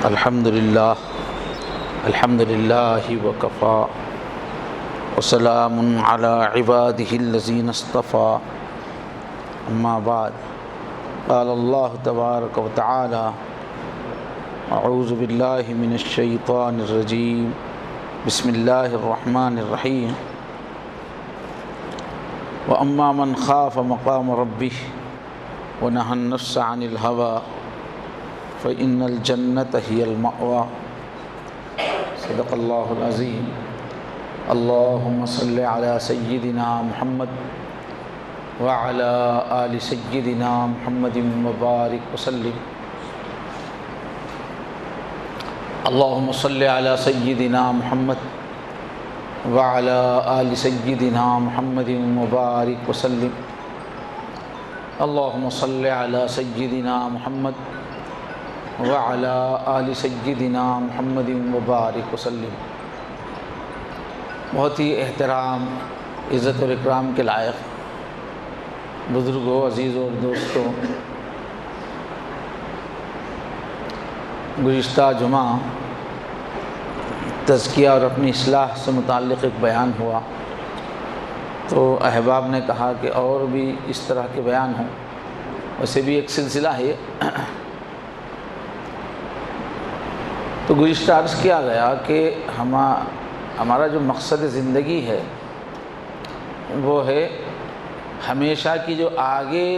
الحمد للہ وکفا وسلام علی عبادہ الذین اصطفى اما بعد قال اللہ تبارک وتعالی اعوذ باللہ من الشیطان الرجیم بسم اللہ الرحمن الرحیم واما من خاف مقام ربہ ونہى النفس عن الہوى فإن الجنة هي المأوى صدق اللہ العظیم اللہم صل علی سیدنا محمد وعلی آل سیدنا محمد مبارک وسلم اللہم صل علی سیدنا محمد وعلی آل سیدنا محمد مبارک وسلم اللہم صل علی سیدنا محمد وعلی آل سیدنا محمد مبارک وسلم۔ بہت ہی احترام، عزت اور اکرام کے لائق بزرگوں، عزیزوں اور دوستوں، گزشتہ جمعہ تزکیہ اور اپنی اصلاح سے متعلق ایک بیان ہوا، تو احباب نے کہا کہ اور بھی اس طرح کے بیان ہوں، ویسے بھی ایک سلسلہ ہے۔ تو گزشتہ عرض کیا گیا کہ ہمارا جو مقصد زندگی ہے وہ ہے ہمیشہ کی جو آگے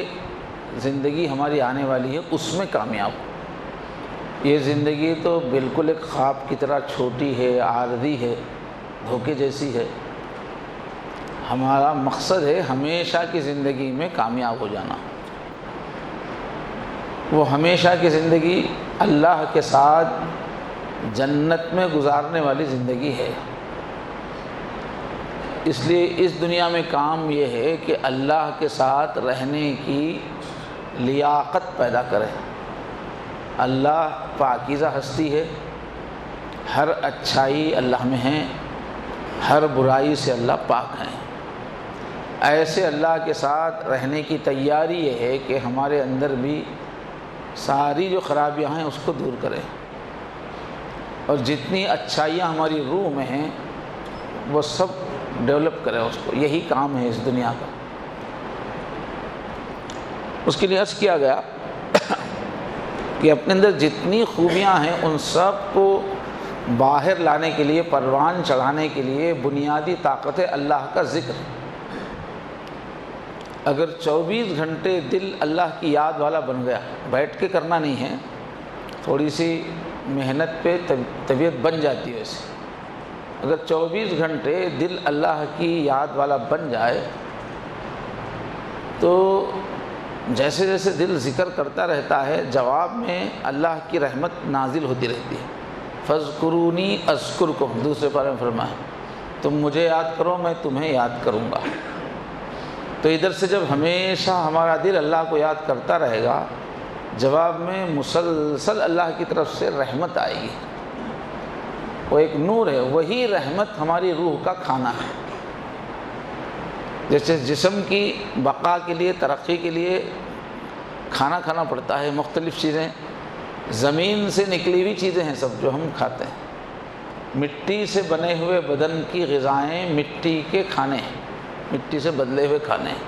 زندگی ہماری آنے والی ہے اس میں کامیاب ہو۔ یہ زندگی تو بالکل ایک خواب کی طرح چھوٹی ہے، عارضی ہے، دھوکے جیسی ہے۔ ہمارا مقصد ہے ہمیشہ کی زندگی میں کامیاب ہو جانا۔ وہ ہمیشہ کی زندگی اللہ کے ساتھ جنت میں گزارنے والی زندگی ہے۔ اس لیے اس دنیا میں کام یہ ہے کہ اللہ کے ساتھ رہنے کی لیاقت پیدا کرے۔ اللہ پاکیزہ ہستی ہے، ہر اچھائی اللہ میں ہے، ہر برائی سے اللہ پاک ہیں۔ ایسے اللہ کے ساتھ رہنے کی تیاری یہ ہے کہ ہمارے اندر بھی ساری جو خرابیاں ہیں اس کو دور کرے، اور جتنی اچھائیاں ہماری روح میں ہیں وہ سب ڈیولپ کرے اس کو۔ یہی کام ہے اس دنیا کا۔ اس کے لیے عرض کیا گیا کہ اپنے اندر جتنی خوبیاں ہیں ان سب کو باہر لانے کے لیے، پروان چڑھانے کے لیے بنیادی طاقت ہے اللہ کا ذکر۔ اگر 24 گھنٹے دل اللہ کی یاد والا بن گیا، بیٹھ کے کرنا نہیں ہے، تھوڑی سی محنت پہ طبیعت بن جاتی ہے ویسے۔ اگر 24 گھنٹے دل اللہ کی یاد والا بن جائے تو جیسے جیسے دل ذکر کرتا رہتا ہے، جواب میں اللہ کی رحمت نازل ہوتی رہتی ہے۔ فاذکرونی اذکرکم، دوسرے پارے میں فرمایا تم مجھے یاد کرو میں تمہیں یاد کروں گا۔ تو ادھر سے جب ہمیشہ ہمارا دل اللہ کو یاد کرتا رہے گا، جواب میں مسلسل اللہ کی طرف سے رحمت آئے گی۔ وہ ایک نور ہے، وہی رحمت ہماری روح کا کھانا ہے۔ جیسے جسم کی بقا کے لیے، ترقی کے لیے کھانا کھانا پڑتا ہے، مختلف چیزیں، زمین سے نکلی ہوئی چیزیں ہیں سب جو ہم کھاتے ہیں۔ مٹی سے بنے ہوئے بدن کی غذائیں مٹی کے کھانے ہیں، مٹی سے بدلے ہوئے کھانے ہیں۔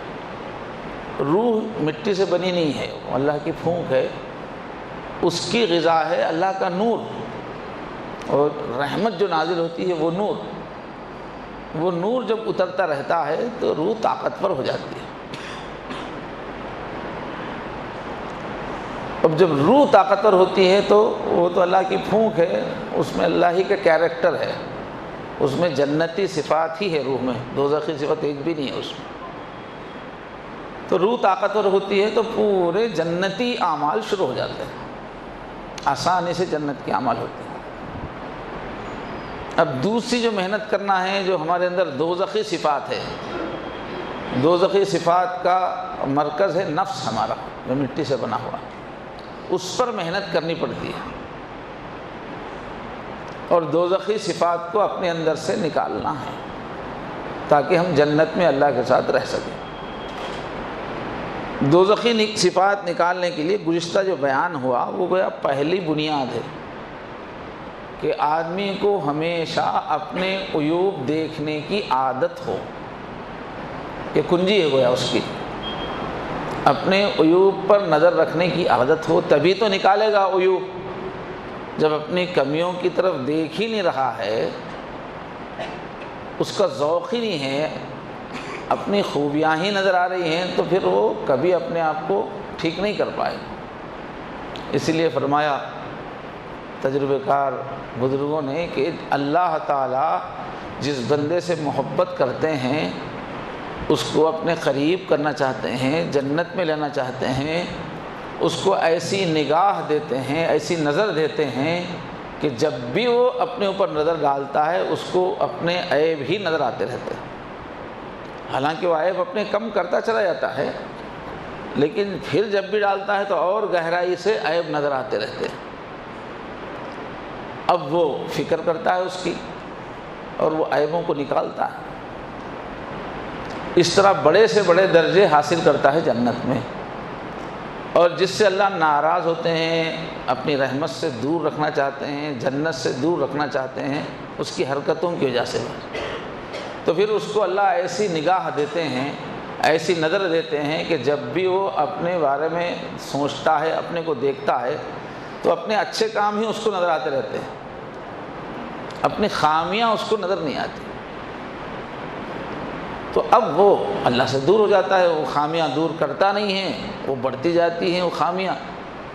روح مٹی سے بنی نہیں ہے، وہ اللہ کی پھونک ہے، اس کی غذا ہے اللہ کا نور، اور رحمت جو نازل ہوتی ہے وہ نور جب اترتا رہتا ہے تو روح طاقتور ہو جاتی ہے۔ اب جب روح طاقتور ہوتی ہے تو وہ تو اللہ کی پھونک ہے، اس میں اللہ ہی کا کیریکٹر ہے، اس میں جنتی صفات ہی ہے روح میں، دوزخی صفت ایک بھی نہیں ہے اس میں۔ تو روح طاقتور ہوتی ہے تو پورے جنتی اعمال شروع ہو جاتے ہیں، آسانی سے جنت کے اعمال ہوتے ہیں۔ اب دوسری جو محنت کرنا ہے، جو ہمارے اندر دوزخی صفات ہے، دوزخی صفات کا مرکز ہے نفس ہمارا جو مٹی سے بنا ہوا، اس پر محنت کرنی پڑتی ہے، اور دوزخی صفات کو اپنے اندر سے نکالنا ہے تاکہ ہم جنت میں اللہ کے ساتھ رہ سکیں۔ دوزخی صفات نکالنے کے لیے گزشتہ جو بیان ہوا وہ گویا پہلی بنیاد ہے، کہ آدمی کو ہمیشہ اپنے عیوب دیکھنے کی عادت ہو، یہ کنجی ہے گویا اس کی، اپنے عیوب پر نظر رکھنے کی عادت ہو، تبھی تو نکالے گا عیوب۔ جب اپنی کمیوں کی طرف دیکھ ہی نہیں رہا ہے، اس کا ذوق ہی نہیں ہے، اپنی خوبیاں ہی نظر آ رہی ہیں، تو پھر وہ کبھی اپنے آپ کو ٹھیک نہیں کر پائے۔ اسی لیے فرمایا تجربہ کار بزرگوں نے کہ اللہ تعالیٰ جس بندے سے محبت کرتے ہیں، اس کو اپنے قریب کرنا چاہتے ہیں، جنت میں لینا چاہتے ہیں، اس کو ایسی نگاہ دیتے ہیں، ایسی نظر دیتے ہیں کہ جب بھی وہ اپنے اوپر نظر ڈالتا ہے اس کو اپنے عیب ہی نظر آتے رہتے ہیں۔ حالانکہ وہ عیب اپنے کم کرتا چلا جاتا ہے، لیکن پھر جب بھی ڈالتا ہے تو اور گہرائی سے عیب نظر آتے رہتے ہیں۔ اب وہ فکر کرتا ہے اس کی اور وہ عیبوں کو نکالتا ہے، اس طرح بڑے سے بڑے درجے حاصل کرتا ہے جنت میں۔ اور جس سے اللہ ناراض ہوتے ہیں، اپنی رحمت سے دور رکھنا چاہتے ہیں، جنت سے دور رکھنا چاہتے ہیں، اس کی حرکتوں کی وجہ سے، تو پھر اس کو اللہ ایسی نگاہ دیتے ہیں، ایسی نظر دیتے ہیں کہ جب بھی وہ اپنے بارے میں سوچتا ہے، اپنے کو دیکھتا ہے، تو اپنے اچھے کام ہی اس کو نظر آتے رہتے ہیں، اپنی خامیاں اس کو نظر نہیں آتی۔ تو اب وہ اللہ سے دور ہو جاتا ہے، وہ خامیاں دور کرتا نہیں ہے، وہ بڑھتی جاتی ہیں وہ خامیاں،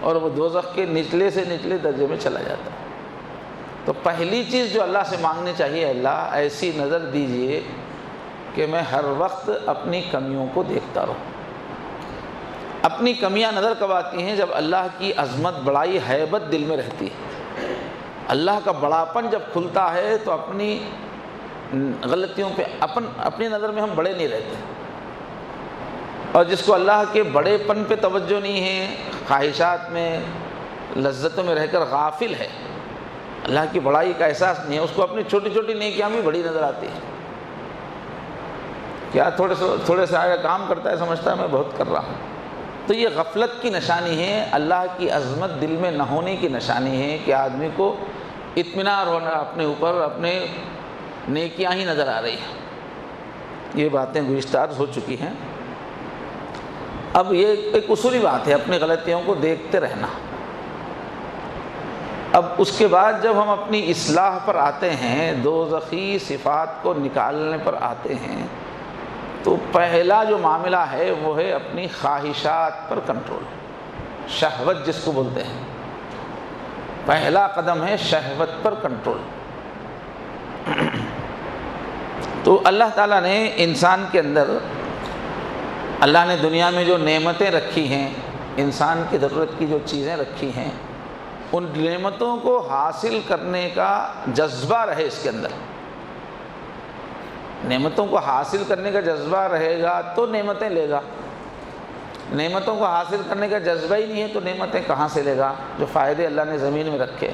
اور وہ دوزخ کے نچلے سے نچلے درجے میں چلا جاتا ہے۔ تو پہلی چیز جو اللہ سے مانگنی چاہیے، اللہ ایسی نظر دیجئے کہ میں ہر وقت اپنی کمیوں کو دیکھتا رہوں۔ اپنی کمیاں نظر کب آتی ہیں؟ جب اللہ کی عظمت، بڑائی، ہیبت دل میں رہتی ہے۔ اللہ کا بڑاپن جب کھلتا ہے تو اپنی غلطیوں پہ اپنی نظر میں ہم بڑے نہیں رہتے، اور جس کو اللہ کے بڑے پن پہ توجہ نہیں ہے، خواہشات میں، لذتوں میں رہ کر غافل ہے، اللہ کی بڑائی کا احساس نہیں ہے، اس کو اپنی چھوٹی چھوٹی نیکیاں بھی بڑی نظر آتی ہیں۔ کیا تھوڑے سے آگے کام کرتا ہے، سمجھتا ہے میں بہت کر رہا ہوں۔ تو یہ غفلت کی نشانی ہے، اللہ کی عظمت دل میں نہ ہونے کی نشانی ہے کہ آدمی کو اطمینان ہونا اپنے اوپر، اپنے نیکیاں ہی نظر آ رہی ہیں۔ یہ باتیں گزشتہ ہو چکی ہیں۔ اب یہ ایک اصولی بات ہے، اپنی غلطیوں کو دیکھتے رہنا۔ اب اس کے بعد جب ہم اپنی اصلاح پر آتے ہیں، دوزخی صفات کو نکالنے پر آتے ہیں، تو پہلا جو معاملہ ہے وہ ہے اپنی خواہشات پر کنٹرول، شہوت جس کو بولتے ہیں۔ پہلا قدم ہے شہوت پر کنٹرول۔ تو اللہ تعالیٰ نے انسان کے اندر، اللہ نے دنیا میں جو نعمتیں رکھی ہیں، انسان کی ضرورت کی جو چیزیں رکھی ہیں، ان نعمتوں کو حاصل کرنے کا جذبہ رہے اس کے اندر۔ نعمتوں کو حاصل کرنے کا جذبہ رہے گا تو نعمتیں لے گا، نعمتوں کو حاصل کرنے کا جذبہ ہی نہیں ہے تو نعمتیں کہاں سے لے گا؟ جو فائدے اللہ نے زمین میں رکھے،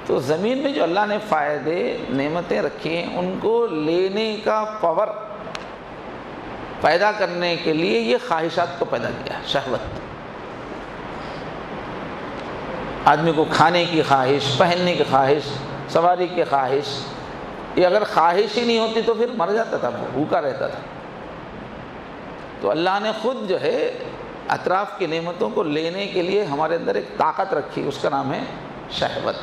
تو زمین میں جو اللہ نے فائدے، نعمتیں رکھی ہیں، ان کو لینے کا پاور پیدا کرنے کے لیے یہ خواہشات کو پیدا کیا، شہوت۔ آدمی کو کھانے کی خواہش، پہننے کی خواہش، سواری کی خواہش، یہ اگر خواہش ہی نہیں ہوتی تو پھر مر جاتا تھا، بھوکا رہتا تھا۔ تو اللہ نے خود جو ہے اطراف کی نعمتوں کو لینے کے لیے ہمارے اندر ایک طاقت رکھی، اس کا نام ہے شہوت۔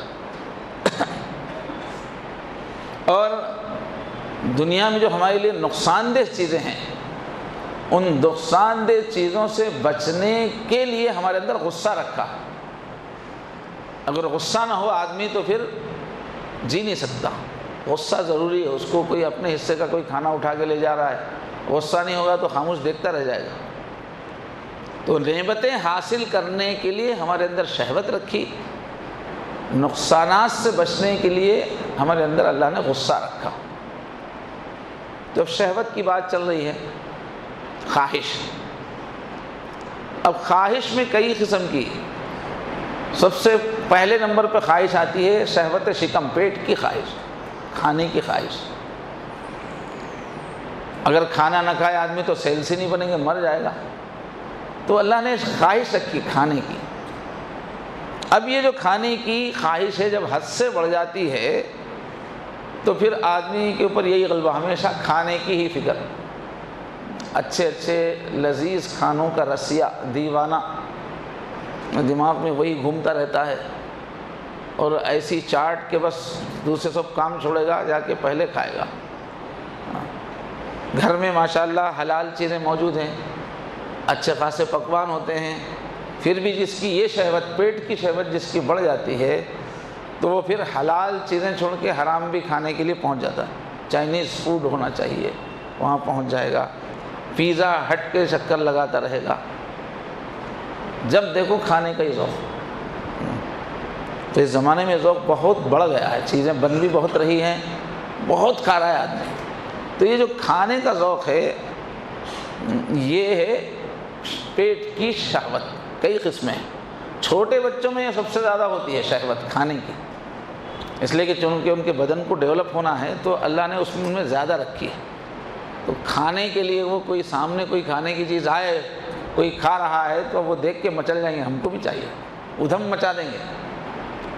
اور دنیا میں جو ہمارے لیے نقصان دہ چیزیں ہیں، ان نقصان دہ چیزوں سے بچنے کے لیے ہمارے اندر غصہ رکھا۔ اگر غصہ نہ ہو آدمی تو پھر جی نہیں سکتا، غصہ ضروری ہے۔ اس کو کوئی اپنے حصے کا کوئی کھانا اٹھا کے لے جا رہا ہے، غصہ نہیں ہوگا تو خاموش دیکھتا رہ جائے گا۔ تو نعمتیں حاصل کرنے کے لیے ہمارے اندر شہوت رکھی، نقصانات سے بچنے کے لیے ہمارے اندر اللہ نے غصہ رکھا۔ جب شہوت کی بات چل رہی ہے، خواہش، اب خواہش میں کئی قسم کی، سب سے پہلے نمبر پہ خواہش آتی ہے شہوت شکم، پیٹ کی خواہش، کھانے کی خواہش۔ اگر کھانا نہ کھائے آدمی تو سیل سے نہیں بنے گا، مر جائے گا۔ تو اللہ نے خواہش رکھی کھانے کی۔ اب یہ جو کھانے کی خواہش ہے جب حد سے بڑھ جاتی ہے تو پھر آدمی کے اوپر یہی غلبہ، ہمیشہ کھانے کی ہی فکر، اچھے اچھے لذیذ کھانوں کا رسیا دیوانہ دماغ میں وہی گھومتا رہتا ہے، اور ایسی چاٹ کہ بس دوسرے سب کام چھوڑے گا، جا کے پہلے کھائے گا۔ گھر میں ماشاءاللہ حلال چیزیں موجود ہیں، اچھے خاصے پکوان ہوتے ہیں، پھر بھی جس کی یہ شہوت، پیٹ کی شہوت جس کی بڑھ جاتی ہے تو وہ پھر حلال چیزیں چھوڑ کے حرام بھی کھانے کے لیے پہنچ جاتا ہے۔ چائنیز فوڈ ہونا چاہیے، وہاں پہنچ جائے گا، پیزا ہٹ کے چکر لگاتا رہے گا، جب دیکھو کھانے کا ہی ذوق۔ تو اس زمانے میں ذوق بہت بڑھ گیا ہے، چیزیں بن بھی بہت رہی ہیں، بہت کھا رہا ہے آدمی۔ تو یہ جو کھانے کا ذوق ہے یہ ہے پیٹ کی شہوت، کئی قسمیں ہیں۔ چھوٹے بچوں میں یہ سب سے زیادہ ہوتی ہے شہوت کھانے کی، اس لیے کہ چونکہ ان کے بدن کو ڈیولپ ہونا ہے تو اللہ نے اس میں زیادہ رکھی ہے۔ تو کھانے کے لیے وہ کوئی سامنے کوئی کھانے کی چیز آئے، کوئی کھا رہا ہے تو وہ دیکھ کے مچل جائیں گے، ہم کو بھی چاہیے، ادھم مچا دیں گے،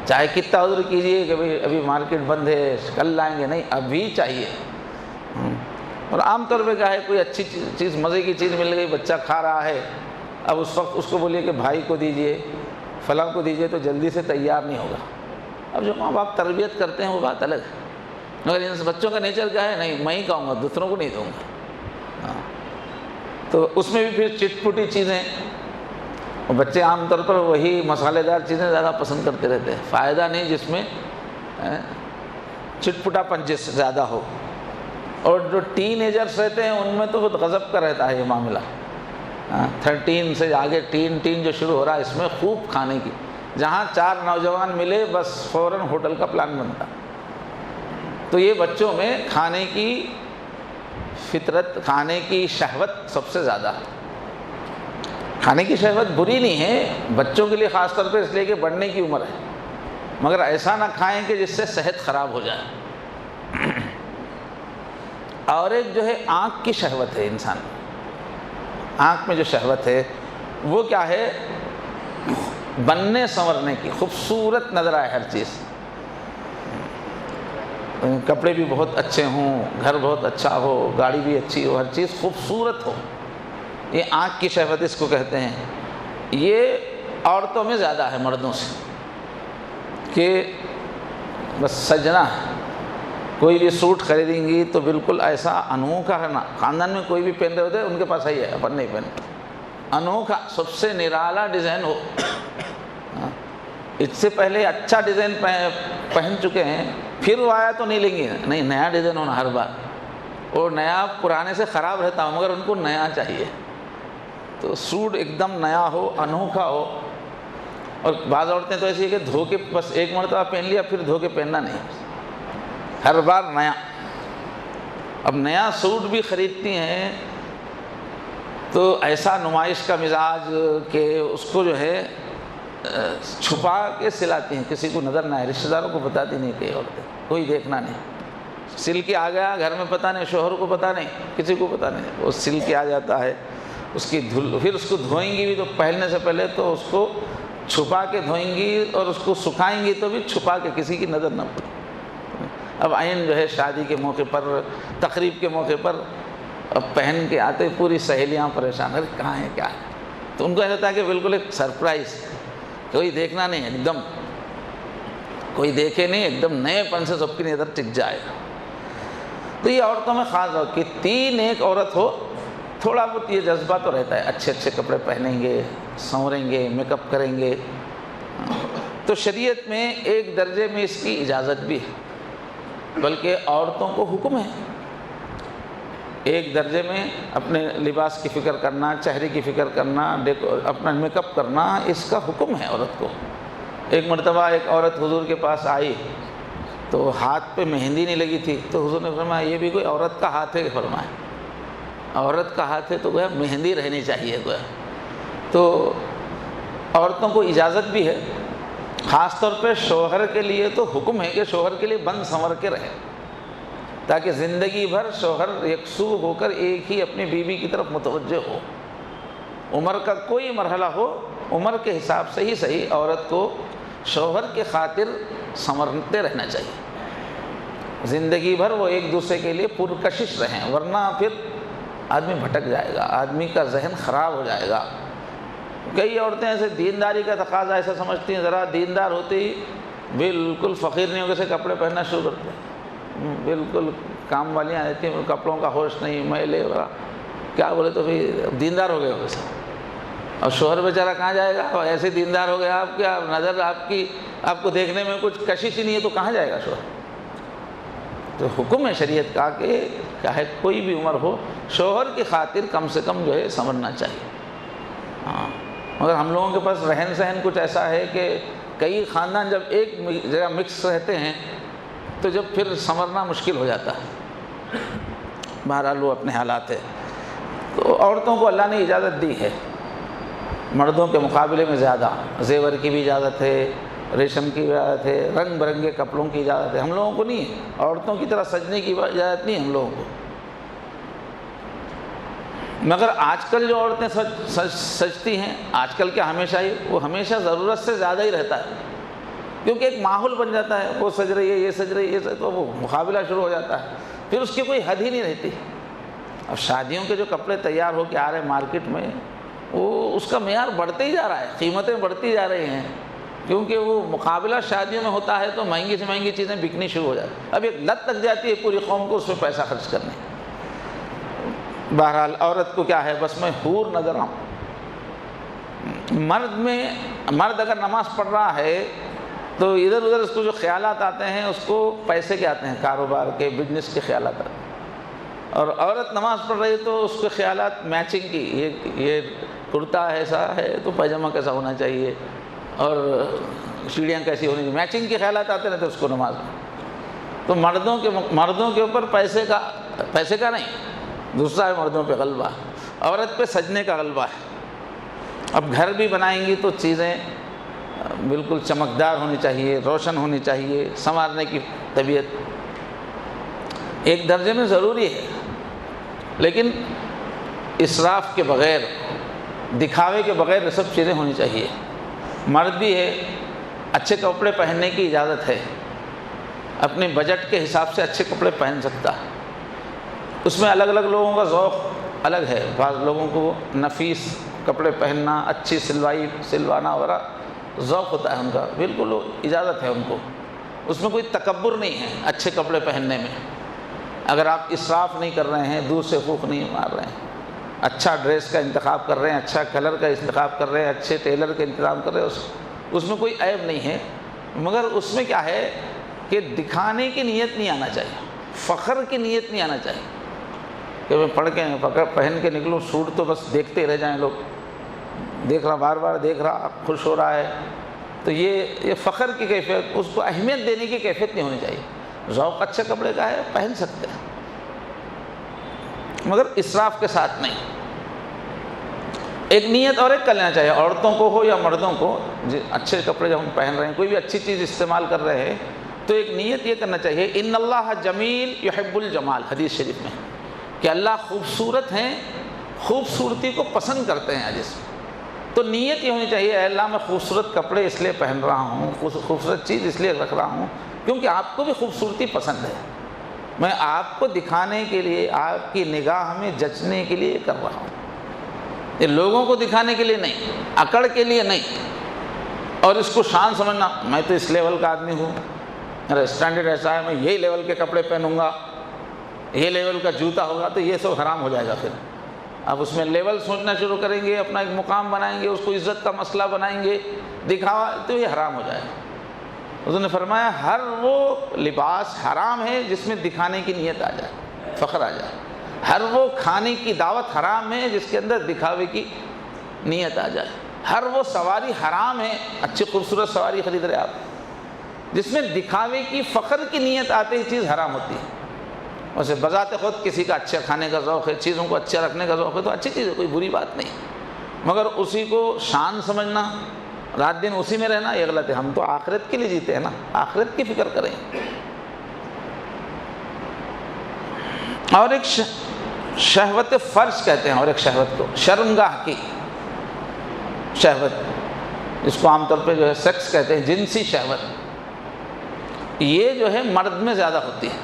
چاہے کتنا عذر کیجیے کہ بھئی ابھی مارکیٹ بند ہے کل لائیں گے، نہیں ابھی چاہیے۔ اور عام طور پہ کیا ہے، کوئی اچھی چیز مزے کی چیز مل گئی، بچہ کھا رہا ہے، اب اس وقت اس کو بولیے کہ بھائی کو دیجئے، فلاں کو دیجئے، تو جلدی سے تیار نہیں ہوگا۔ اب جو ماں باپ تربیت کرتے ہیں وہ بات الگ ہے، مگر ان بچوں کا نیچر کیا ہے، نہیں میں ہی کھاؤں گا، دوسروں کو نہیں دوں گا۔ تو اس میں بھی پھر چٹ پٹی چیزیں، اور بچے عام طور پر وہی مسالے دار چیزیں زیادہ پسند کرتے رہتے ہیں، فائدہ نہیں جس میں چٹ پٹا پن جس زیادہ ہو۔ اور جو ٹین ایجرس رہتے ہیں ان میں تو بہت غضب کا رہتا ہے یہ معاملہ، 13 سے آگے ٹین جو شروع ہو رہا ہے، اس میں خوب کھانے کی، جہاں 4 نوجوان ملے بس فوراً ہوٹل کا پلان بنتا۔ تو یہ بچوں میں کھانے کی فطرت، کھانے کی شہوت سب سے زیادہ ہے۔ کھانے کی شہوت بری نہیں ہے بچوں کے لیے، خاص طور پہ اس لیے کہ بڑھنے کی عمر ہے، مگر ایسا نہ کھائیں کہ جس سے صحت خراب ہو جائے۔ اور ایک جو ہے آنکھ کی شہوت ہے، انسان آنکھ میں جو شہوت ہے وہ کیا ہے، بننے سنورنے کی، خوبصورت نظر آئے ہر چیز، کپڑے بھی بہت اچھے ہوں، گھر بہت اچھا ہو، گاڑی بھی اچھی ہو، ہر چیز خوبصورت ہو، یہ آنکھ کی شہوت اس کو کہتے ہیں۔ یہ عورتوں میں زیادہ ہے مردوں سے، کہ بس سجنا ہے، کوئی بھی سوٹ خریدیں گی تو بالکل ایسا انوکھا ہے نا، خاندان میں کوئی بھی پہن رہے ہوتے ہیں ان کے پاس ہی ہے، اپن نہیں پہنتے، انوکھا سب سے نرالا ڈیزائن ہو، اس سے پہلے اچھا ڈیزائن پہن چکے ہیں، پھر وہ آیا تو نہیں لیں گے، نہیں نیا ڈیزائن ہونا ہر بار، اور نیا پرانے سے خراب رہتا ہو مگر ان کو نیا چاہیے، تو سوٹ ایک دم نیا ہو، انوکھا ہو۔ اور بعض عورتیں تو ایسی ہے کہ دھو کے بس ایک مرتبہ پہن لیا پھر دھو کے پہننا نہیں، ہر بار نیا۔ اب نیا سوٹ بھی خریدتی ہیں تو ایسا نمائش کا مزاج کہ اس کو جو ہے چھپا کے سلاتی ہیں، کسی کو نظر نہ آئے، رشتہ داروں کو بتاتی نہیں، کئی عورتیں کوئی دیکھنا نہیں، سل کے آ گیا گھر میں، پتہ نہیں، شوہر کو پتہ نہیں، کسی کو پتہ نہیں، وہ سل کے آ جاتا ہے، اس کی دھل، پھر اس کو دھوئیں گی بھی تو پہننے سے پہلے تو اس کو چھپا کے دھوئیں گی، اور اس کو سکھائیں گی تو بھی چھپا کے، کسی کی نظر نہ پڑے۔ اب عین جو ہے شادی کے موقع پر، تقریب کے موقع پر اب پہن کے آتے، پوری سہیلیاں پریشان، ارے کہاں ہے کیا ہے، تو ان کو ایسا تھا کہ بالکل ایک سرپرائز، کوئی دیکھنا نہیں، ایک دم کوئی دیکھے نہیں، ایک دم نئے پن سے سب کی نظر ٹک جائے۔ تو یہ عورتوں میں خاص ہو کہ 3 ایک عورت ہو، تھوڑا بہت یہ جذبہ تو رہتا ہے، اچھے اچھے کپڑے پہنیں گے، سنوریں گے، میک اپ کریں گے، تو شریعت میں ایک درجے میں اس کی اجازت بھی ہے، بلکہ عورتوں کو حکم ہے ایک درجے میں اپنے لباس کی فکر کرنا، چہرے کی فکر کرنا، اپنا میک اپ کرنا، اس کا حکم ہے عورت کو۔ ایک مرتبہ ایک عورت حضور کے پاس آئی تو ہاتھ پہ مہندی نہیں لگی تھی، تو حضور نے فرمایا یہ بھی کوئی عورت کا ہاتھ ہے؟ فرمایا عورت کا ہاتھ ہے تو گویا مہندی رہنی چاہیے گویا۔ تو عورتوں کو اجازت بھی ہے، خاص طور پہ شوہر کے لیے تو حکم ہے کہ شوہر کے لیے بند سنور کے رہے، تاکہ زندگی بھر شوہر یکسو ہو کر ایک ہی اپنی بیوی کی طرف متوجہ ہو۔ عمر کا کوئی مرحلہ ہو، عمر کے حساب سے ہی صحیح عورت کو شوہر کی خاطر سنورتے رہنا چاہیے، زندگی بھر وہ ایک دوسرے کے لیے پرکشش رہیں، ورنہ پھر آدمی بھٹک جائے گا، آدمی کا ذہن خراب ہو جائے گا۔ کئی عورتیں ایسے دینداری کا تقاضا ایسا سمجھتی ہیں، ذرا دیندار ہوتی ہی بالکل فقیر نہیں ہوگے سے کپڑے پہننا شروع کرتے ہیں، بالکل کام والیاں رہتی ہیں، کپڑوں کا ہوش نہیں، میلے وغیرہ، کیا بولے تو پھر دیندار ہو گئے ہوگے سے۔ اور شوہر بیچارہ کہاں جائے گا؟ ایسے دیندار ہو گئے آپ کیا نظر آپ کو دیکھنے میں کچھ کشش ہی نہیں ہے تو کہاں جائے گا شوہر؟ تو حکم ہے شریعت کا کہ چاہے کوئی بھی عمر ہو، شوہر کی خاطر کم سے کم جو ہے سنورنا چاہیے۔ ہاں، مگر ہم لوگوں کے پاس رہن سہن کچھ ایسا ہے کہ کئی خاندان جب ایک جگہ مکس رہتے ہیں تو جب پھر سنورنا مشکل ہو جاتا ہے۔ بہرحال وہ اپنے حالات ہے۔ تو عورتوں کو اللہ نے اجازت دی ہے مردوں کے مقابلے میں زیادہ، زیور کی بھی اجازت ہے، ریشم کی اجازت ہے، رنگ برنگے کپڑوں کی اجازت ہے، ہم لوگوں کو نہیں ہے۔ عورتوں کی طرح سجنے کی اجازت نہیں ہے ہم لوگوں کو۔ مگر آج کل جو عورتیں سجتی ہیں، آج کل کیا ہمیشہ ہی، وہ ہمیشہ ضرورت سے زیادہ ہی رہتا ہے، کیونکہ ایک ماحول بن جاتا ہے، وہ سج رہی ہے، یہ سج رہی ہے، تو وہ مقابلہ شروع ہو جاتا ہے، پھر اس کی کوئی حد ہی نہیں رہتی۔ اب شادیوں کے جو کپڑے تیار ہو کے آ رہے ہیں مارکیٹ میں، وہ اس کا معیار بڑھتے ہی جا رہا ہے، قیمتیں بڑھتی جا رہی ہیں، کیونکہ وہ مقابلہ شادیوں میں ہوتا ہے تو مہنگی سے مہنگی چیزیں بکنی شروع ہو جاتی ہیں۔ اب ایک لت لگ جاتی ہے پوری قوم کو اس میں پیسہ خرچ کرنے۔ بہرحال عورت کو کیا ہے، بس میں حور نظر آؤں۔ مرد اگر نماز پڑھ رہا ہے تو ادھر ادھر اس کو جو خیالات آتے ہیں اس کو پیسے کے آتے ہیں، کاروبار کے، بزنس کے خیالات آتے ہیں، اور عورت نماز پڑھ رہی ہے تو اس کے خیالات میچنگ کی، یہ کرتا ایسا ہے تو پائجامہ کیسا ہونا چاہیے، اور سیڑھیاں کیسی ہونی چاہیے، میچنگ کے خیالات آتے رہتے اس کو نماز میں۔ تو مردوں کے اوپر پیسے کا نہیں، دوسرا ہے مردوں پہ غلبہ، عورت پہ سجنے کا غلبہ ہے۔ اب گھر بھی بنائیں گی تو چیزیں بالکل چمکدار ہونی چاہیے، روشن ہونی چاہیے، سنوارنے کی طبیعت ایک درجے میں ضروری ہے، لیکن اسراف کے بغیر، دکھاوے کے بغیر یہ سب چیزیں ہونی چاہیے۔ مرد بھی ہے، اچھے کپڑے پہننے کی اجازت ہے، اپنے بجٹ کے حساب سے اچھے کپڑے پہن سکتا ہے۔ اس میں الگ الگ لوگوں کا ذوق الگ ہے، بعض لوگوں کو نفیس کپڑے پہننا، اچھی سلوانا وغیرہ ذوق ہوتا ہے ان کا، بالکل اجازت ہے ان کو، اس میں کوئی تکبر نہیں ہے اچھے کپڑے پہننے میں۔ اگر آپ اسراف نہیں کر رہے ہیں، دور سے پھوک نہیں مار رہے ہیں، اچھا ڈریس کا انتخاب کر رہے ہیں، اچھا کلر کا انتخاب کر رہے ہیں، اچھے ٹیلر کا انتظام کر رہے ہیں، اس میں کوئی عیب نہیں ہے، مگر اس میں کیا ہے کہ دکھانے کی نیت نہیں آنا چاہیے، فخر کی نیت نہیں آنا چاہیے کہ میں پہن کے نکلوں سوٹ تو بس دیکھتے رہ جائیں، لوگ دیکھ رہا، بار بار دیکھ رہا، خوش ہو رہا ہے، تو یہ فخر کی کیفیت، اس کو اہمیت دینے کی کیفیت نہیں ہونی چاہیے۔ ذوق اچھے کپڑے کا ہے، پہن سکتے ہیں، مگر اسراف کے ساتھ نہیں۔ ایک نیت اور ایک کر لینا چاہیے، عورتوں کو ہو یا مردوں کو، اچھے کپڑے جب ہم پہن رہے ہیں، کوئی بھی اچھی چیز استعمال کر رہے ہیں تو ایک نیت یہ کرنا چاہیے، ان اللہ جمیل یحب الجمال، حدیث شریف میں کہ اللہ خوبصورت ہیں، خوبصورتی کو پسند کرتے ہیں حدیث میں۔ تو نیت یہ ہونی چاہیے، اے اللہ میں خوبصورت کپڑے اس لیے پہن رہا ہوں، خوبصورت چیز اس لیے رکھ رہا ہوں کیونکہ آپ کو بھی خوبصورتی پسند ہے، میں آپ کو دکھانے کے لیے، آپ کی نگاہ میں جچنے کے لیے کر رہا ہوں، یہ لوگوں کو دکھانے کے لیے نہیں، اکڑ کے لیے نہیں، اور اس کو شان سمجھنا، میں تو اس لیول کا آدمی ہوں، میرا اسٹینڈرڈ ایسا ہے، میں یہی لیول کے کپڑے پہنوں گا، یہ لیول کا جوتا ہوگا، تو یہ سب حرام ہو جائے گا۔ پھر اب اس میں لیول سوچنا شروع کریں گے، اپنا ایک مقام بنائیں گے، اس کو عزت کا مسئلہ بنائیں گے، دکھاوا، تو یہ حرام ہو جائے گا۔ حضور نے فرمایا ہر وہ لباس حرام ہے جس میں دکھانے کی نیت آ جائے، فخر آ جائے، ہر وہ کھانے کی دعوت حرام ہے جس کے اندر دکھاوے کی نیت آ جائے، ہر وہ سواری حرام ہے، اچھی خوبصورت سواری خرید رہے آپ، جس میں دکھاوے کی، فخر کی نیت آتے ہی چیز حرام ہوتی ہے۔ ویسے بذات خود کسی کا اچھا کھانے کا ذوق ہے، چیزوں کو اچھا رکھنے کا ذوق ہے تو اچھی چیز ہے، کوئی بری بات نہیں، مگر اسی کو شان سمجھنا، رات دن اسی میں رہنا، یہ غلط ہے۔ ہم تو آخرت کے لیے جیتے ہیں نا، آخرت کی فکر کریں۔ اور ایک شہوت فرج کہتے ہیں، اور ایک شہوت کو شرمگاہ کی شہوت، اس کو عام طور پہ جو ہے سیکس کہتے ہیں، جنسی شہوت، یہ جو ہے مرد میں زیادہ ہوتی ہے،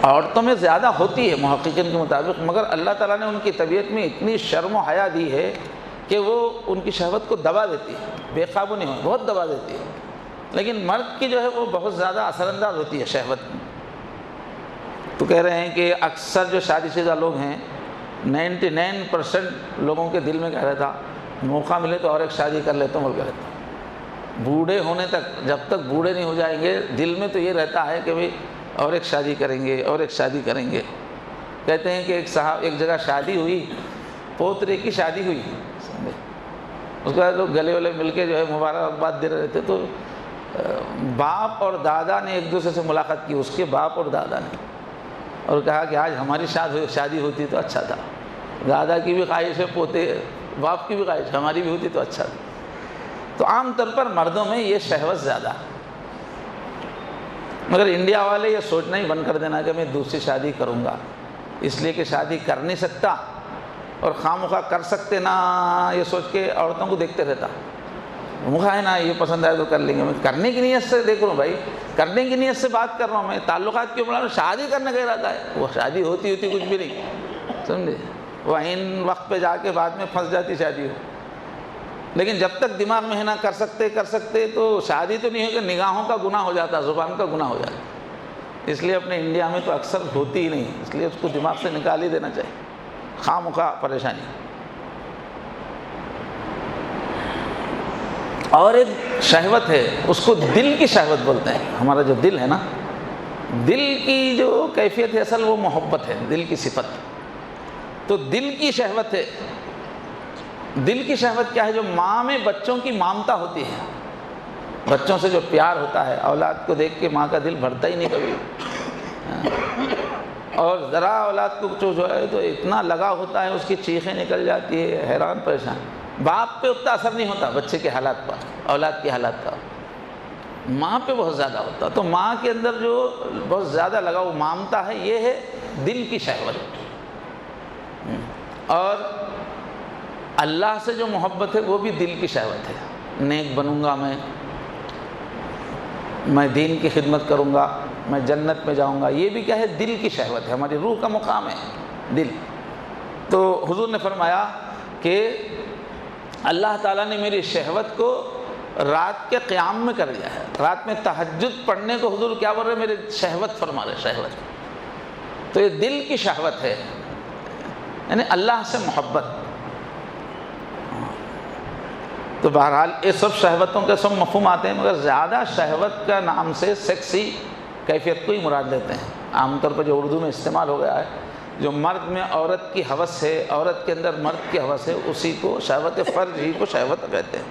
عورتوں میں زیادہ ہوتی ہے محققین کے مطابق، مگر اللہ تعالیٰ نے ان کی طبیعت میں اتنی شرم و حیا دی ہے کہ وہ ان کی شہوت کو دبا دیتی ہے، بے قابو نہیں ہو، بہت دبا دیتی ہے۔ لیکن مرد کی جو ہے وہ بہت زیادہ اثر انداز ہوتی ہے شہوت میں۔ تو کہہ رہے ہیں کہ اکثر جو شادی شدہ لوگ ہیں 99% لوگوں کے دل میں کہہ رہتا موقع ملے تو اور ایک شادی کر لیتا ہوں، بول کے رہتا بوڑھے ہونے تک، جب تک بوڑھے نہیں ہو جائیں گے دل میں تو یہ رہتا ہے کہ بھئی اور ایک شادی کریں گے، اور ایک شادی کریں گے۔ کہتے ہیں کہ ایک جگہ شادی ہوئی، پوترے کی شادی ہوئی، اس کے بعد لوگ گلے والے مل کے جو ہے مبارکباد دے رہے تھے، تو باپ اور دادا نے ایک دوسرے سے ملاقات کی، اس کے باپ اور دادا نے، اور کہا کہ آج ہماری شادی ہوتی تو اچھا تھا، دادا کی بھی خواہش ہے، پوتے باپ کی بھی خواہش، ہماری بھی ہوتی تو اچھا تھا۔ تو عام طور پر مردوں میں یہ شہوت زیادہ، مگر انڈیا والے یہ سوچنا ہی بند کر دینا کہ میں دوسری شادی کروں گا، اس لیے کہ شادی کر نہیں سکتا اور خواہ مخواہ کر سکتے نا، یہ سوچ کے عورتوں کو دیکھتے رہتا، مخواہ ہے نا یہ پسند آئے تو کر لیں گے۔ میں کرنے کی نیت سے دیکھ رہا ہوں بھائی، کرنے کی نیت سے بات کر رہا ہوں، میں تعلقات کیوں بڑھا رہا ہوں؟ شادی کرنے کا ارادہ ہے، وہ شادی ہوتی کچھ بھی نہیں، سمجھے، وہ عین وقت پہ جا کے بعد میں پھنس جاتی شادی ہو۔ لیکن جب تک دماغ میں ہے نا کر سکتے تو شادی تو نہیں ہوگی، نگاہوں کا گناہ ہو جاتا، زبان کا گناہ ہو جاتا، اس لیے اپنے انڈیا میں تو اکثر ہوتی ہی نہیں، اس لیے اس کو دماغ سے نکال ہی دینا چاہیے، خواہ مخواہ پریشانی۔ اور ایک شہوت ہے، اس کو دل کی شہوت بولتے ہیں۔ ہمارا جو دل ہے نا، دل کی جو کیفیت ہے اصل وہ محبت ہے، دل کی صفت۔ تو دل کی شہوت ہے، دل کی شہوت کیا ہے؟ جو ماں میں بچوں کی مامتا ہوتی ہے، بچوں سے جو پیار ہوتا ہے، اولاد کو دیکھ کے ماں کا دل بھرتا ہی نہیں کبھی، اور ذرا اولاد کو جو ہے تو اتنا لگا ہوتا ہے، اس کی چیخیں نکل جاتی ہے، حیران پریشان۔ باپ پہ اتنا اثر نہیں ہوتا بچے کے حالات پر، اولاد کے حالات کا، ماں پہ بہت زیادہ ہوتا۔ تو ماں کے اندر جو بہت زیادہ لگاؤ مامتا ہے، یہ ہے دل کی شہوت۔ اور اللہ سے جو محبت ہے وہ بھی دل کی شہوت ہے، نیک بنوں گا میں دین کی خدمت کروں گا، میں جنت میں جاؤں گا، یہ بھی کیا ہے؟ دل کی شہوت ہے، ہماری روح کا مقام ہے دل۔ تو حضور نے فرمایا کہ اللہ تعالیٰ نے میری شہوت کو رات کے قیام میں کر دیا ہے، رات میں تہجد پڑھنے کو حضور کیا بول رہے؟ میرے شہوت فرما رہے، شہوت۔ تو یہ دل کی شہوت ہے، یعنی اللہ سے محبت۔ تو بہرحال یہ سب شہوتوں کے سب مفہوم آتے ہیں، مگر زیادہ شہوت کا نام سے سیکسی کیفیت کو ہی مراد لیتے ہیں۔ عام طور پر جو اردو میں استعمال ہو گیا ہے، جو مرد میں عورت کی ہوس ہے، عورت کے اندر مرد کی ہوس ہے، اسی کو شہوت فرج ہی کو شہوت کہتے ہیں۔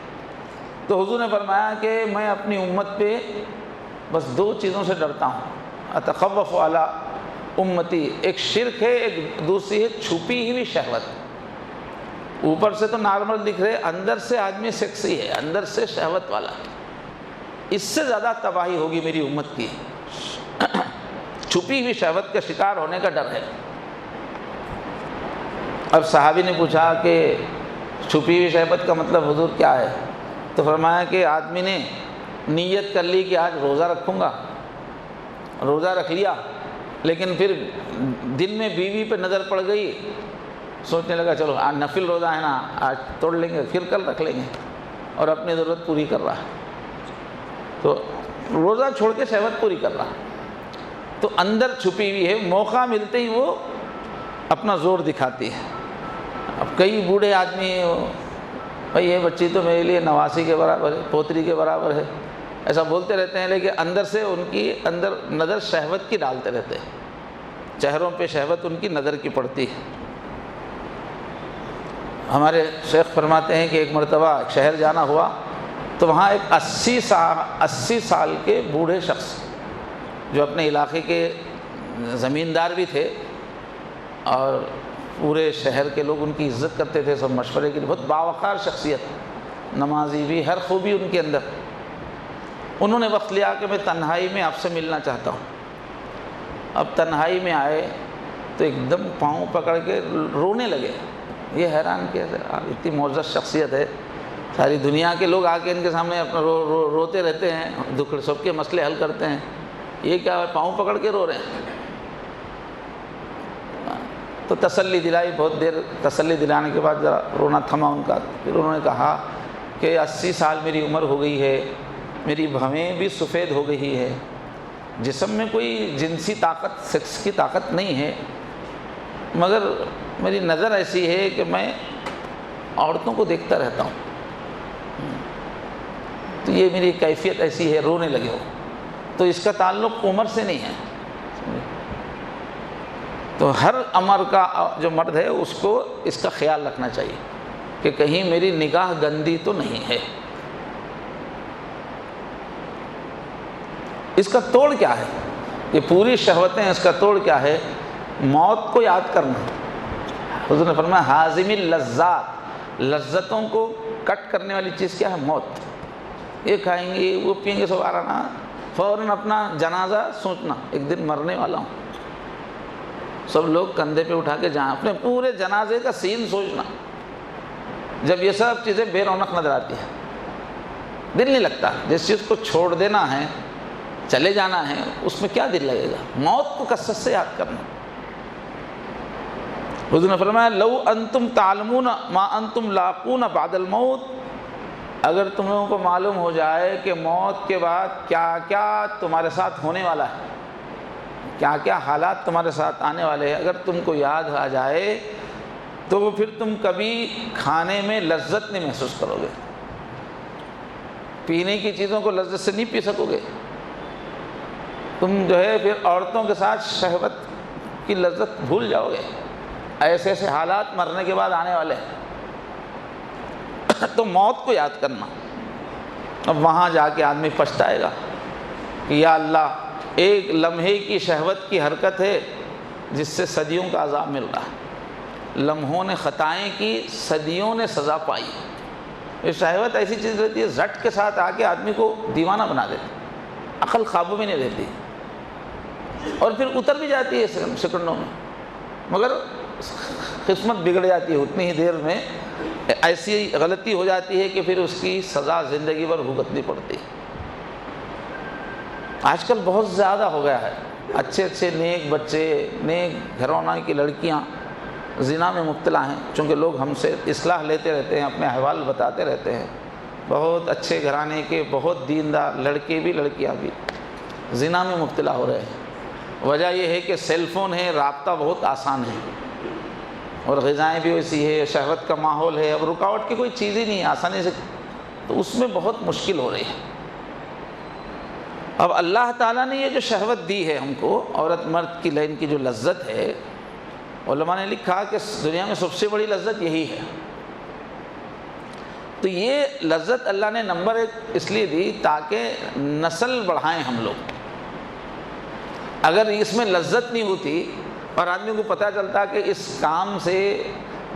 تو حضور نے فرمایا کہ میں اپنی امت پہ بس دو چیزوں سے ڈرتا ہوں، اتخوف علی امتی، ایک شرک ہے، ایک دوسری ہے چھپی ہوئی شہوت۔ اوپر سے تو نارمل دکھ رہے، اندر سے آدمی سیکسی ہے، اندر سے شہوت والا، اس سے زیادہ تباہی ہوگی میری امت کی، چھپی ہوئی شہوت کا شکار ہونے کا ڈر ہے۔ اب صحابی نے پوچھا کہ چھپی ہوئی شہوت کا مطلب حضور کیا ہے؟ تو فرمایا کہ آدمی نے نیت کر لی کہ آج روزہ رکھوں گا، روزہ رکھ لیا، لیکن پھر دن میں بیوی پہ نظر پڑ گئی، سوچنے لگا چلو آج نفل روزہ ہے نا، آج توڑ لیں گے، پھر کل رکھ لیں گے، اور اپنی ضرورت پوری کر رہا، تو روزہ چھوڑ کے شہوت پوری کر رہا، تو اندر چھپی ہوئی ہے، موقع ملتے ہی وہ اپنا زور دکھاتی ہے۔ اب کئی بوڑھے آدمی بھائی یہ بچی تو میرے لیے نواسی کے برابر ہے، پوتری کے برابر ہے، ایسا بولتے رہتے ہیں، لیکن اندر سے ان کی اندر نظر شہوت کی ڈالتے رہتے ہیں، چہروں پہ شہوت ان کی نظر کی پڑتی ہے۔ ہمارے شیخ فرماتے ہیں کہ ایک مرتبہ ایک شہر جانا ہوا، تو وہاں ایک 80 سال کے بوڑھے شخص جو اپنے علاقے کے زمیندار بھی تھے، اور پورے شہر کے لوگ ان کی عزت کرتے تھے، سب مشورے کے لیے، بہت باوقار شخصیت، نمازی بھی، ہر خوبی ان کے اندر۔ انہوں نے وقت لیا کہ میں تنہائی میں آپ سے ملنا چاہتا ہوں۔ اب تنہائی میں آئے تو ایک دم پاؤں پکڑ کے رونے لگے، یہ حیران کہ اتنی معزز شخصیت ہے، ساری دنیا کے لوگ آ کے ان کے سامنے اپنا روتے رہتے ہیں، دکھ سب کے مسئلے حل کرتے ہیں، یہ کیا ہے پاؤں پکڑ کے رو رہے ہیں۔ تو تسلی دلائی، بہت دیر تسلی دلانے کے بعد ذرا رونا تھما ان کا۔ پھر انہوں نے کہا کہ 80 سال میری عمر ہو گئی ہے، میری بھویں بھی سفید ہو گئی ہے، جسم میں کوئی جنسی طاقت، سیکس کی طاقت نہیں ہے، مگر میری نظر ایسی ہے کہ میں عورتوں کو دیکھتا رہتا ہوں، تو یہ میری کیفیت ایسی ہے، رونے لگے ہو۔ تو اس کا تعلق عمر سے نہیں ہے۔ تو ہر عمر کا جو مرد ہے اس کو اس کا خیال رکھنا چاہیے کہ کہیں میری نگاہ گندی تو نہیں ہے۔ اس کا توڑ کیا ہے؟ یہ پوری شہوتیں، اس کا توڑ کیا ہے؟ موت کو یاد کرنا۔ حضور نے فرمایا حازم اللذات، لذتوں کو کٹ کرنے والی چیز کیا ہے؟ موت۔ یہ کھائیں گے، وہ پئیں گے، سب آنا فوراً اپنا جنازہ سوچنا، ایک دن مرنے والا ہوں، سب لوگ کندھے پہ اٹھا کے جہاں اپنے پورے جنازے کا سین سوچنا۔ جب یہ سب چیزیں بے رونق نظر آتی ہے، دل نہیں لگتا۔ جس چیز کو چھوڑ دینا ہے، چلے جانا ہے، اس میں کیا دل لگے گا؟ موت کو کثرت سے یاد کرنا۔ حضور نے فرمایا لو انتم تعلمون ما انتم لاقون بعد الموت، اگر تم لوگوں کو معلوم ہو جائے کہ موت کے بعد کیا کیا تمہارے ساتھ ہونے والا ہے، کیا کیا حالات تمہارے ساتھ آنے والے ہیں، اگر تم کو یاد آ جائے تو پھر تم کبھی کھانے میں لذت نہیں محسوس کرو گے، پینے کی چیزوں کو لذت سے نہیں پی سکو گے، تم جو ہے پھر عورتوں کے ساتھ شہوت کی لذت بھول جاؤ گے۔ ایسے ایسے حالات مرنے کے بعد آنے والے ہیں۔ تو موت کو یاد کرنا۔ اب وہاں جا کے آدمی پچھتائے گا کہ یا اللہ، ایک لمحے کی شہوت کی حرکت ہے جس سے صدیوں کا عذاب مل رہا ہے، لمحوں نے خطائیں کی، صدیوں نے سزا پائی۔ یہ شہوت ایسی چیز رہتی ہے زٹ کے ساتھ آ کے آدمی کو دیوانہ بنا دیتی، عقل قابو میں نہیں رہتی، اور پھر اتر بھی جاتی ہے سیکنڈوں میں، مگر قسمت بگڑ جاتی ہے اتنی ہی دیر میں، ایسی غلطی ہو جاتی ہے کہ پھر اس کی سزا زندگی بھر بھگتنی پڑتی ہے۔ آج کل بہت زیادہ ہو گیا ہے، اچھے اچھے نیک بچے، نیک گھرانوں کی لڑکیاں زنا میں مبتلا ہیں، چونکہ لوگ ہم سے اصلاح لیتے رہتے ہیں، اپنے احوال بتاتے رہتے ہیں۔ بہت اچھے گھرانے کے بہت دیندار لڑکے بھی لڑکیاں بھی زنا میں مبتلا ہو رہے ہیں۔ وجہ یہ ہے کہ سیل فون ہے، رابطہ بہت آسان ہے، اور غذائیں بھی ویسی ہے، شہوت کا ماحول ہے، اب رکاوٹ کی کوئی چیز ہی نہیں ہے آسانی سے، تو اس میں بہت مشکل ہو رہی ہے۔ اب اللہ تعالیٰ نے یہ جو شہوت دی ہے ہم کو، عورت مرد کی لین کی جو لذت ہے، علماء نے لکھا کہ دنیا میں سب سے بڑی لذت یہی ہے۔ تو یہ لذت اللہ نے نمبر 1 اس لیے دی تاکہ نسل بڑھائیں ہم لوگ۔ اگر اس میں لذت نہیں ہوتی اور آدمی کو پتہ چلتا کہ اس کام سے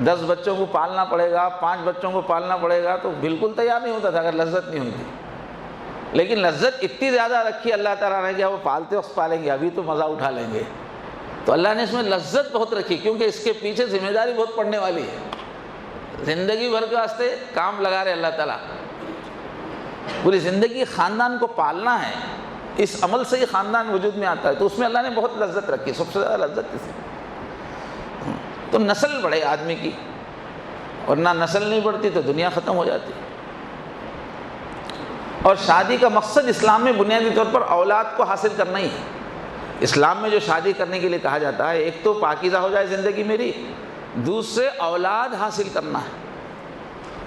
10 بچوں کو پالنا پڑے گا، 5 بچوں کو پالنا پڑے گا، تو بالکل تیار نہیں ہوتا تھا اگر لذت نہیں ہوتی۔ لیکن لذت اتنی زیادہ رکھی اللہ تعالیٰ نے کہ وہ پالتے وقت پالیں گے، ابھی تو مزہ اٹھا لیں گے، تو اللہ نے اس میں لذت بہت رکھی، کیونکہ اس کے پیچھے ذمہ داری بہت پڑنے والی ہے۔ زندگی بھر کے واسطے کام لگا رہے اللہ تعالیٰ، پوری زندگی خاندان کو پالنا ہے، اس عمل سے ہی خاندان وجود میں آتا ہے، تو اس میں اللہ نے بہت لذت رکھی، سب سے زیادہ لذت اس میں۔ تو نسل بڑھے آدمی کی، ورنہ نسل نہیں بڑھتی تو دنیا ختم ہو جاتی۔ اور شادی کا مقصد اسلام میں بنیادی طور پر اولاد کو حاصل کرنا ہی ہے۔ اسلام میں جو شادی کرنے کے لیے کہا جاتا ہے، ایک تو پاکیزہ ہو جائے زندگی میری، دوسرے اولاد حاصل کرنا ہے،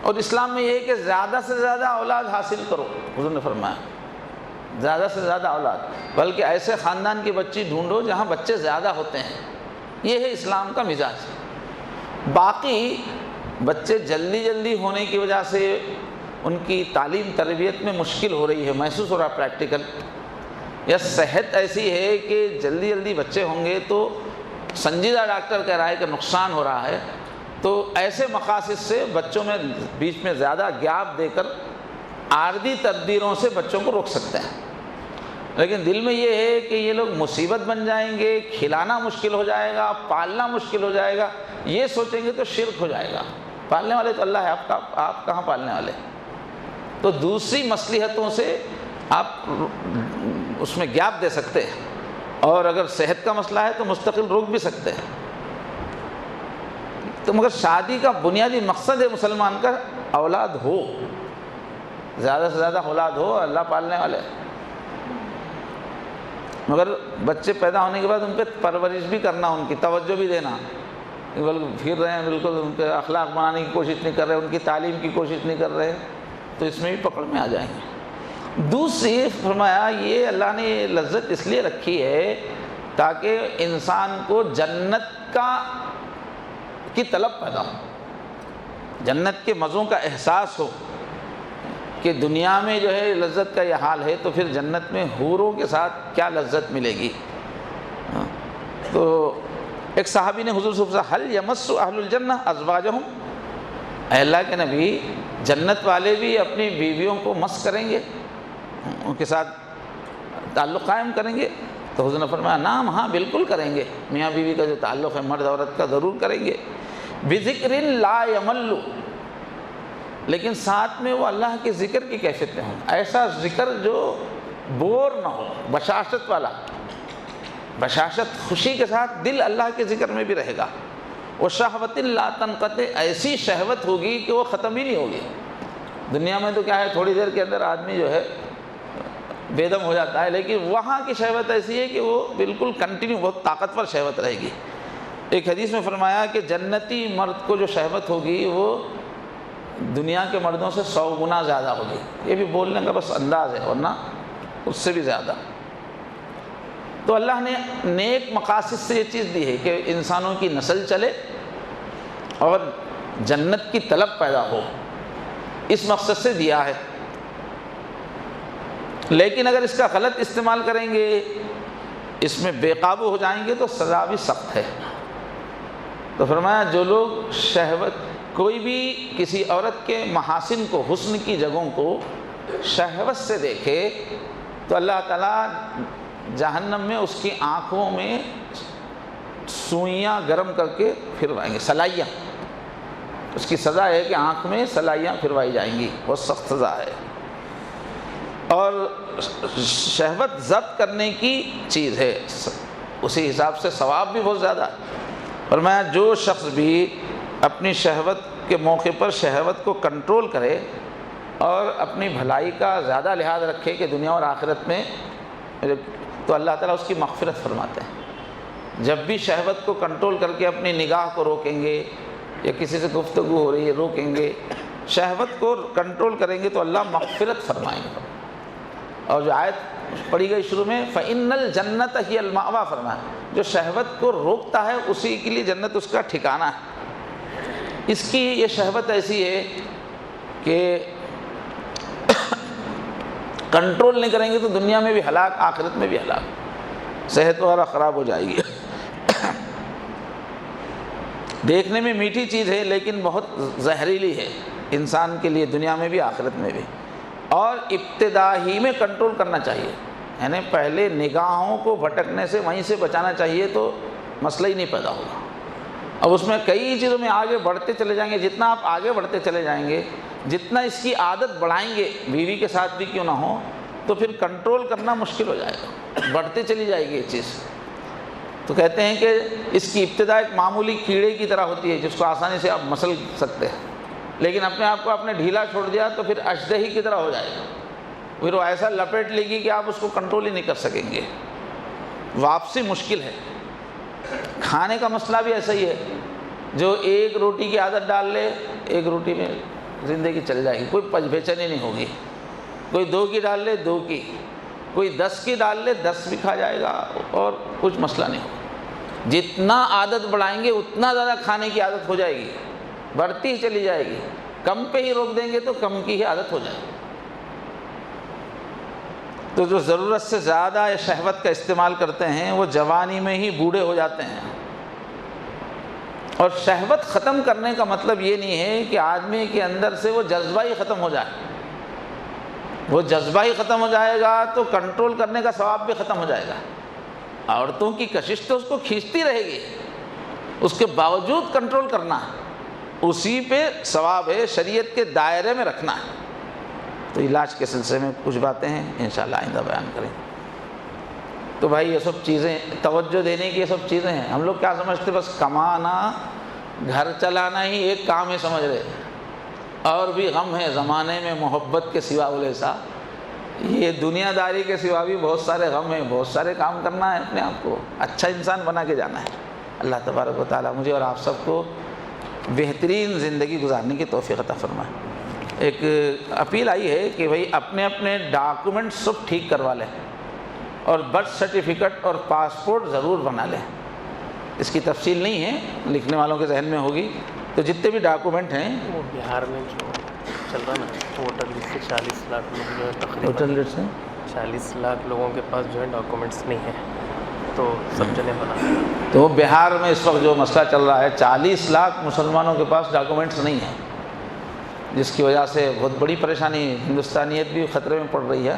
اور اسلام میں یہ ہے کہ زیادہ سے زیادہ اولاد حاصل کرو۔ حضور نے فرمایا زیادہ سے زیادہ اولاد، بلکہ ایسے خاندان کی بچی ڈھونڈو جہاں بچے زیادہ ہوتے ہیں، یہ ہے اسلام کا مزاج۔ باقی بچے جلدی جلدی ہونے کی وجہ سے ان کی تعلیم تربیت میں مشکل ہو رہی ہے، محسوس ہو رہا ہے پریکٹیکل، یا صحت ایسی ہے کہ جلدی جلدی بچے ہوں گے تو سنجیدہ ڈاکٹر کہہ رہا ہے کہ نقصان ہو رہا ہے، تو ایسے مقاصد سے بچوں میں بیچ میں زیادہ گیپ دے کر عارضی تدبیروں سے بچوں کو روک سکتے ہیں۔ لیکن دل میں یہ ہے کہ یہ لوگ مصیبت بن جائیں گے، کھلانا مشکل ہو جائے گا، پالنا مشکل ہو جائے گا، یہ سوچیں گے تو شرک ہو جائے گا۔ پالنے والے تو اللہ ہے، آپ کہاں پالنے والے؟ تو دوسری مصلحتوں سے آپ اس میں گیپ دے سکتے ہیں، اور اگر صحت کا مسئلہ ہے تو مستقل روک بھی سکتے ہیں۔ تو مگر شادی کا بنیادی مقصد ہے مسلمان کا اولاد ہو، زیادہ سے زیادہ اولاد ہو، اللہ پالنے والے۔ مگر بچے پیدا ہونے کے بعد ان پہ پرورش بھی کرنا، ان کی توجہ بھی دینا، پھر رہے ہیں بالکل ان کے اخلاق بنانے کی کوشش نہیں کر رہے، ان کی تعلیم کی کوشش نہیں کر رہے، تو اس میں بھی پکڑ میں آ جائیں گے۔ دوسری فرمایا یہ اللہ نے یہ لذت اس لیے رکھی ہے تاکہ انسان کو جنت کی طلب پیدا ہو، جنت کے مزوں کا احساس ہو کہ دنیا میں جو ہے لذت کا یہ حال ہے تو پھر جنت میں حوروں کے ساتھ کیا لذت ملے گی۔ تو ایک صحابی نے حضور صلی اللہ علیہ وسلم حل یمس اہل الجنہ ازواجہم، اے اللہ کے نبی جنت والے بھی اپنی بیویوں کو مس کریں گے، ان کے ساتھ تعلق قائم کریں گے؟ تو حضور نے فرمایا نعم، ہاں بالکل کریں گے، میاں بیوی کا جو تعلق ہے مرد عورت کا ضرور کریں گے، بذکر لا یمل، لیکن ساتھ میں وہ اللہ کے ذکر کی کیفیت میں ہوں، ایسا ذکر جو بور نہ ہو، بشاشت والا، بشاشت خوشی کے ساتھ دل اللہ کے ذکر میں بھی رہے گا۔ وہ شہوت لا تنقطع، ایسی شہوت ہوگی کہ وہ ختم ہی نہیں ہوگی۔ دنیا میں تو کیا ہے تھوڑی دیر کے اندر آدمی جو ہے بے دم ہو جاتا ہے، لیکن وہاں کی شہوت ایسی ہے کہ وہ بالکل کنٹینیو، بہت طاقتور شہوت رہے گی۔ ایک حدیث میں فرمایا کہ جنتی مرد کو جو شہوت ہوگی وہ دنیا کے مردوں سے 100 گنا زیادہ ہوگی۔ یہ بھی بولنے کا بس انداز ہے، ورنہ اس سے بھی زیادہ۔ تو اللہ نے نیک مقاصد سے یہ چیز دی ہے کہ انسانوں کی نسل چلے اور جنت کی طلب پیدا ہو، اس مقصد سے دیا ہے۔ لیکن اگر اس کا غلط استعمال کریں گے، اس میں بے قابو ہو جائیں گے تو سزا بھی سخت ہے۔ تو فرمایا جو لوگ شہوت، کوئی بھی کسی عورت کے محاسن کو، حسن کی جگہوں کو شہوت سے دیکھے تو اللہ تعالیٰ جہنم میں اس کی آنکھوں میں سوئیاں گرم کر کے پھروائیں گے، سلائیاں، اس کی سزا ہے کہ آنکھ میں سلائیاں پھروائی جائیں گی، بہت سخت سزا ہے۔ اور شہوت ضبط کرنے کی چیز ہے، اسی حساب سے ثواب بھی بہت زیادہ ہے۔ فرمایا جو شخص بھی اپنی شہوت کے موقع پر شہوت کو کنٹرول کرے اور اپنی بھلائی کا زیادہ لحاظ رکھے کہ دنیا اور آخرت میں، تو اللہ تعالیٰ اس کی مغفرت فرماتے ہیں۔ جب بھی شہوت کو کنٹرول کر کے اپنی نگاہ کو روکیں گے یا کسی سے گفتگو ہو رہی ہے روکیں گے، شہوت کو کنٹرول کریں گے تو اللہ مغفرت فرمائیں گے۔ اور جو آیت پڑھی گئی شروع میں فَإِنَّ الْجَنَّةَ هِيَ الْمَأْوَىٰ، فرمایا جو شہوت کو روکتا ہے اسی کے لیے جنت اس کا ٹھکانہ ہے۔ اس کی یہ شہوت ایسی ہے کہ کنٹرول نہیں کریں گے تو دنیا میں بھی ہلاک، آخرت میں بھی ہلاک، صحت وغیرہ خراب ہو جائے گی۔ دیکھنے میں میٹھی چیز ہے لیکن بہت زہریلی ہے انسان کے لیے، دنیا میں بھی آخرت میں بھی۔ اور ابتدا ہی میں کنٹرول کرنا چاہیے، یعنی پہلے نگاہوں کو بھٹکنے سے وہیں سے بچانا چاہیے تو مسئلہ ہی نہیں پیدا ہوگا۔ اب اس میں کئی چیزوں میں آگے بڑھتے چلے جائیں گے، جتنا آپ آگے بڑھتے چلے جائیں گے، جتنا اس کی عادت بڑھائیں گے، بیوی کے ساتھ بھی کیوں نہ ہو، تو پھر کنٹرول کرنا مشکل ہو جائے گا، بڑھتے چلی جائے گی یہ چیز۔ تو کہتے ہیں کہ اس کی ابتدا ایک معمولی کیڑے کی طرح ہوتی ہے جس کو آسانی سے آپ مسل سکتے ہیں، لیکن اپنے آپ کو آپ نے ڈھیلا چھوڑ دیا تو پھر اشدہی کی طرح ہو جائے گا، پھر وہ ایسا لپیٹ لے گی کہ آپ اس کو کنٹرول ہی نہیں کر سکیں گے، واپسی مشکل ہے۔ کھانے کا مسئلہ بھی ایسا ہی ہے، جو ایک روٹی کی عادت ڈال لے ایک روٹی میں زندگی چل جائے گی، کوئی بے چینی نہیں ہوگی۔ کوئی 2 کی ڈال لے 2 کی، کوئی 10 کی ڈال لے 10 بھی کھا جائے گا اور کچھ مسئلہ نہیں ہوگا۔ جتنا عادت بڑھائیں گے اتنا زیادہ کھانے کی عادت ہو جائے گی، بڑھتی ہی چلی جائے گی۔ کم پہ ہی روک دیں گے تو کم کی ہی عادت ہو جائے گی۔ تو جو ضرورت سے زیادہ شہوت کا استعمال کرتے ہیں وہ جوانی میں ہی بوڑھے ہو جاتے ہیں۔ اور شہوت ختم کرنے کا مطلب یہ نہیں ہے کہ آدمی کے اندر سے وہ جذبہ ہی ختم ہو جائے، وہ جذبہ ہی ختم ہو جائے گا تو کنٹرول کرنے کا ثواب بھی ختم ہو جائے گا۔ عورتوں کی کشش تو اس کو کھینچتی رہے گی، اس کے باوجود کنٹرول کرنا ہے، اسی پہ ثواب ہے، شریعت کے دائرے میں رکھنا ہے۔ تو علاج کے سلسلے میں کچھ باتیں ہیں انشاءاللہ آئندہ بیان کریں۔ تو بھائی یہ سب چیزیں توجہ دینے کی یہ سب چیزیں ہیں۔ ہم لوگ کیا سمجھتے بس کمانا گھر چلانا ہی ایک کام ہے سمجھ رہے، اور بھی غم ہے زمانے میں محبت کے سوا ولیسا، یہ دنیا داری کے سوا بھی بہت سارے غم ہیں، بہت سارے کام کرنا ہے، اپنے آپ کو اچھا انسان بنا کے جانا ہے۔ اللہ تبارک و تعالیٰ مجھے اور آپ سب کو بہترین زندگی گزارنے کی توفیق عطا فرمائے۔ ایک اپیل آئی ہے کہ بھائی اپنے اپنے ڈاکومنٹ سب ٹھیک کروا لیں اور برتھ سرٹیفکیٹ اور پاسپورٹ ضرور بنا لیں۔ اس کی تفصیل نہیں ہے، لکھنے والوں کے ذہن میں ہوگی۔ تو جتنے بھی ڈاکومنٹ ہیں، وہ بہار میں جو چل رہا نا ووٹر لسٹ سے 40 لاکھ لوگ جو ہے ووٹر تقریباً لسٹ سے 40 لاکھ لوگوں کے پاس جو ہے ڈاکومنٹس نہیں ہیں، تو سب جنے بنا رہے ہیں۔ تو بہار میں اس وقت جو مسئلہ چل رہا ہے 40 لاکھ مسلمانوں کے پاس ڈاکومنٹس نہیں ہیں، جس کی وجہ سے بہت بڑی پریشانی، ہندوستانیت بھی خطرے میں پڑ رہی ہے۔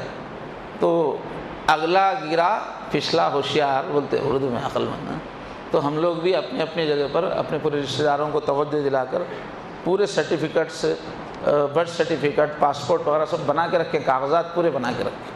تو اگلا گرا پچھلا ہوشیار بولتے اردو میں، عقل مند۔ تو ہم لوگ بھی اپنے اپنی جگہ پر اپنے پورے رشتہ داروں کو توجہ دلا کر پورے سرٹیفکیٹس، برتھ سرٹیفکیٹ، پاسپورٹ وغیرہ سب بنا کے رکھیں، کاغذات پورے بنا کے رکھیں۔